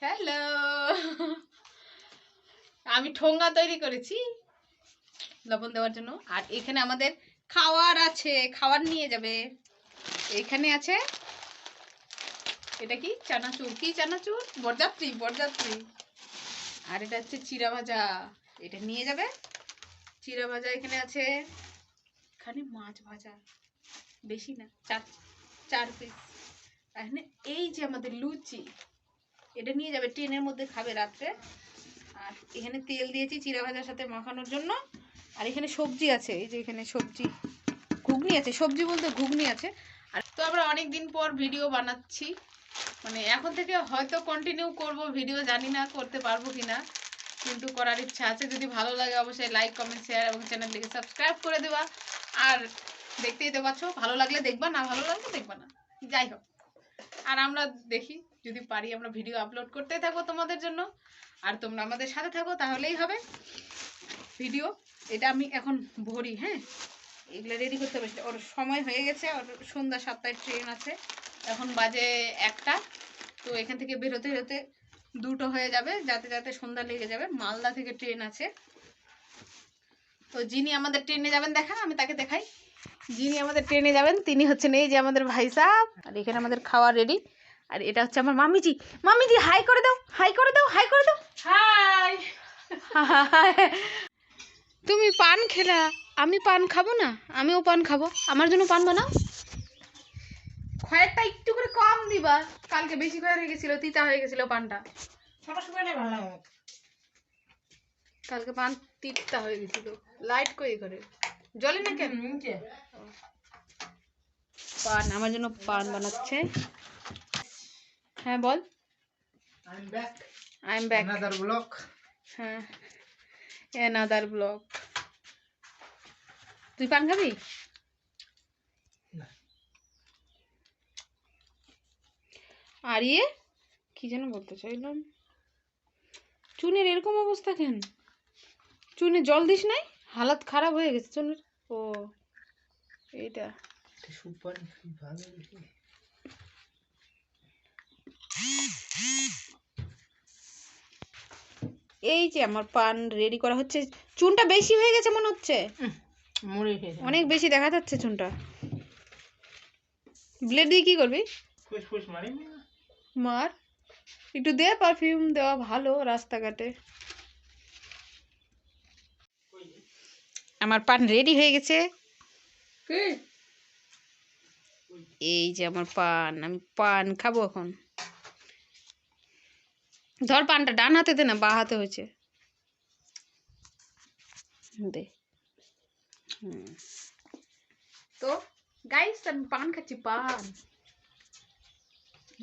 Hello, আমি ঠোঙ্গা তৈরি করেছি লবণ দেওয়ার জন্য। আর এখানে আমাদের খাওয়ার আছে, খাওয়ার নিয়ে যাবে। এখানে আছে, এটা কি চানাচুর, কি চানাচুর, বরযাত্রী বরযাত্রী। আর এটা হচ্ছে চিড়া ভাজা, এটা নিয়ে যাবে। চিড়া ভাজা এখানে আছে, এখানে মাছ ভাজা, বেশি না, চার পিস। এখানে এই যে আমাদের লুচি, এটা নিয়ে যাবে, ট্রেনের মধ্যে খাবে রাত্রে। আর এখানে তেল দিয়েছি চিড়া ভাজার সাথে মাখানোর জন্য। আর এখানে সবজি আছে, এই যে এখানে সবজি, ঘুগনি আছে, সবজি বলতে ঘুগনি আছে। আর তো আমরা অনেক দিন পর ভিডিও বানাচ্ছি, মানে এখন থেকে হয়তো কন্টিনিউ করব ভিডিও, জানি না করতে পারবো কিনা, কিন্তু করার ইচ্ছা আছে। যদি ভালো লাগে অবশ্যই লাইক কমেন্ট শেয়ার এবং চ্যানেলটিকে সাবস্ক্রাইব করে দেবা। আর দেখতেই তো পাচ্ছ, ভালো লাগলে দেখবা, না ভালো লাগলে দেখবা না, যাই হোক। আর আমরা দেখি যদি পারি আমরা ভিডিও আপলোড করতেই থাকবো তোমাদের জন্য। আর তোমরা আমাদের সাথে থাকো, তাহলেই হবে ভিডিও। এটা আমি এখন ভরি, হ্যাঁ, এগুলো রেডি করতে হবে। ওর সময় হয়ে গেছে, ওর সন্ধ্যা 7টায় ট্রেন আছে, এখন বাজে 1টা। তো এখান থেকে বেরোতে বেরোতে 2টো হয়ে যাবে, যাতে যাতে সন্ধ্যা লেগে যাবে। মালদা থেকে ট্রেন আছে। তো যিনি আমাদের ট্রেনে যাবেন, আমি তাকে দেখাই। যিনি আমাদের ট্রেনে যাবেন তিনি হচ্ছেন এই যে আমাদের ভাই সাহেব। আর এখানে আমাদের খাওয়া রেডি। আর এটা হচ্ছে আমার মামিজি। মামিজি হাই করে দাও, হাই করে দাও, হাই করে দাও, হাই। তুমি পান খেলা, আমি পান খাবো না, আমিও পান খাবো, আমার জন্য পান বানাও। খয়েরটা একটু করে কম দিবা, কালকে বেশি খয়ের হয়ে গেছিল, তিতা হয়ে গেছিল পানটা। কালকে পান তিতা হয়ে গেছিল, লাইট করে জলে না কেন। পান আমার জন্য পান বানাচ্ছে। হ্যাঁ বল। I am back another blog. হ্যাঁ, another ব্লগ। তুই পান খাবি? আর ইয়ে কি যেন বলতে চাইলাম, চুনের এরকম অবস্থা কেন? চুনে জল দিস নাই, হালাত খারাপ হয়ে গেছে চুনের। ও এইটা এই যে আমার পান রেডি করা হচ্ছে। চুনটা বেশি হয়ে গেছে মনে হচ্ছে, অনেক বেশি দেখা যাচ্ছে চুনটা। ব্লেড দিয়ে কি করবি? মার একটু দে, পারফিউম দেওয়া ভালো রাস্তাঘাটে। আমার পান রেডি হয়ে গেছে। এই যে আমার পান, আমি পান খাবো এখন। ধর পানটা, ডান হাতে দে না, বা হাতে হয়েছে, দে। তো গাইস আমি পান খাচ্ছি, পান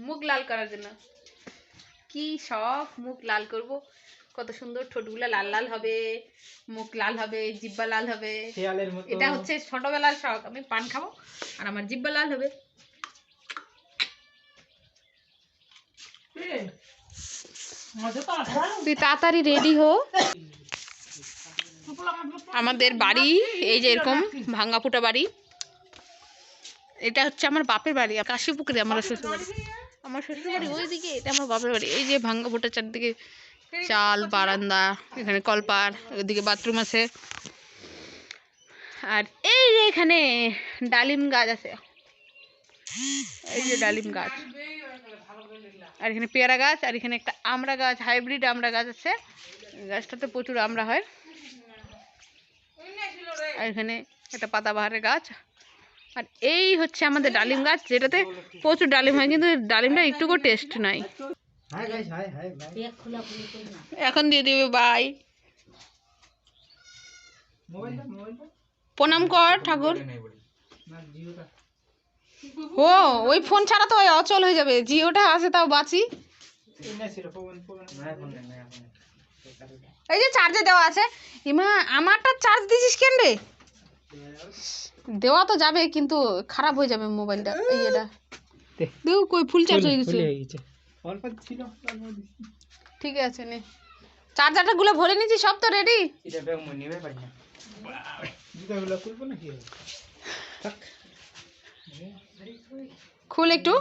মুখ লাল করার জন্য। কি শখ, মুখ লাল করব, কত সুন্দর ঠোঁটগুলো লাল লাল হবে, মুখ লাল হবে, জিব্বা লাল হবে। এটা হচ্ছে ছোটবেলার শখ, আমি পান খাবো আর আমার জিব্বা লাল হবে। তুই তাড়াতাড়ি রেডি হো। আমাদের বাড়ি এই যে এরকম ভাঙ্গা ফুটা বাড়ি। এটা হচ্ছে আমার বাপের বাড়ি, কাশীপুকুরে আমার শ্বশুর বাড়ি। আমার শ্বশুর বাড়ি ওইদিকে, এটা আমার বাপের বাড়ি। এই যে ভাঙ্গা ফুটা, চারদিকে চাল, বারান্দা, এখানে কলপার, ওইদিকে বাথরুম আছে। আর এই যে এখানে ডালিম গাছ আছে, এই যে ডালিম গাছ। আর এখানে পেয়ারা গাছ, আর এখানে একটা আমড়া গাছ, হাইব্রিড আমড়া গাছ আছে। গাছটাতে প্রচুর আমড়া হয়। আর এখানে একটা পাতাবাহারের গাছ। আর এই হচ্ছে আমাদের ডালিম গাছ, যেটাতে প্রচুর ডালিম হয়, কিন্তু ডালিমটা একটুকু টেস্ট নাই। এখন দিয়ে দিবে বাই, প্রণাম কর ঠাকুর। ও ওই ফোন ছাড়া তো অচল হয়ে যাবে, জিওটা আছে তাও বাঁচি। এই যে চার্জে দেওয়া আছে। ইমা আমারটা চার্জ দিছিস কেন রে? দেওয়া তো যাবে কিন্তু খারাপ হয়ে যাবে মোবাইলটা। এই এটা দেও কই ফুল চার্জ হয়ে গেছে। ঠিক আছে নে, চার্জারটা গুলো ভরে নিয়েছি, সব তো রেডি। খুল একটু।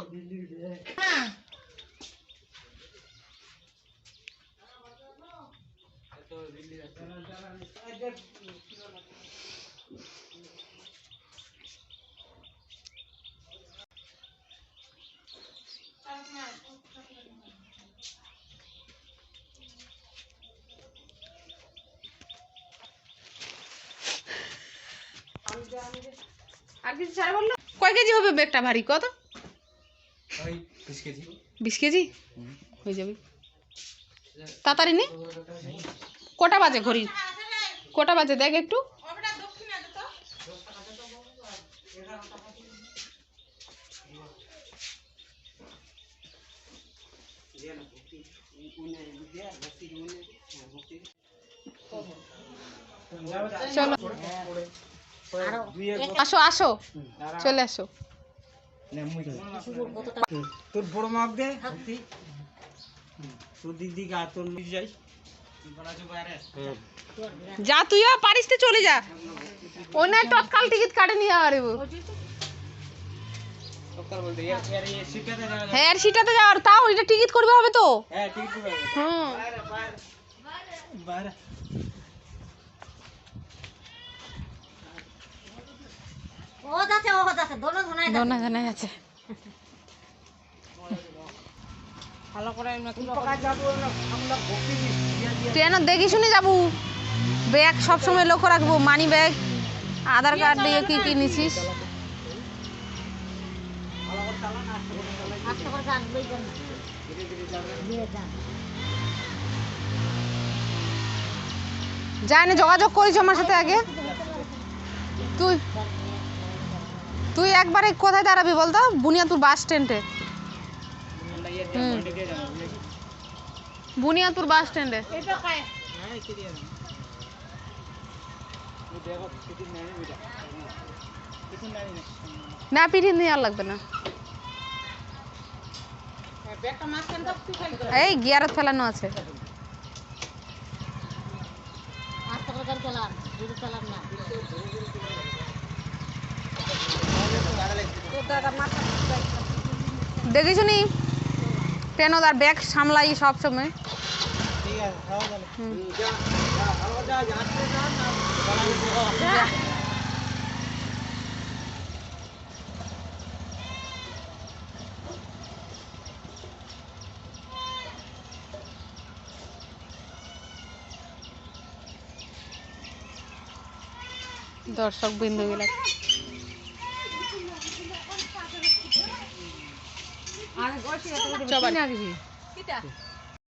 আর কিছু ছাড়া বললো? কয় কেজি হবে ব্যাগটা ভারী কত? 20 কেজি হয়ে যাবে তাড়াতাড়ি নে। কটা বাজে ঘড়ি? কটা বাজে দেখ একটু। চলো আসো আসো চলে আসো। তোর বড় মাপ দে তোর দিদি গা তোর যাই যা তুইও পারিস তো চলে যা। ওই নাই তৎকাল টিকিট কাটে নিয়ে আরে হ্যাঁ আর সিটাতে যাওয়ার তাও এটা টিকিট করবে হবে তো। হ্যাঁ টিকিট করবে। হুম বাইরে দোনো জানাই আছে। ভালো করে ট্রেন দেখি শুনে যাবো। ব্যাগ সবসময় লক্ষ্য রাখবো, মানি ব্যাগ আধার কার্ড দিয়ে কি কি নিছিস। যাই না যোগাযোগ করিস আমার সাথে আগে। তুই তুই একবারে কোথায় দাঁড়াবি বলতো? বুনিয়াদপুর বাস স্ট্যান্ডে। বুনিয়াদপুর বাস স্ট্যান্ডে। না পিঠে নিয়ে আর লাগবে না, এই গিয়ারত ফেলানো আছে। দেখি শুনি ট্রেন আর ব্যাগ সামলাই সব সময়। দর্শক বিন্দু গুলা চবানি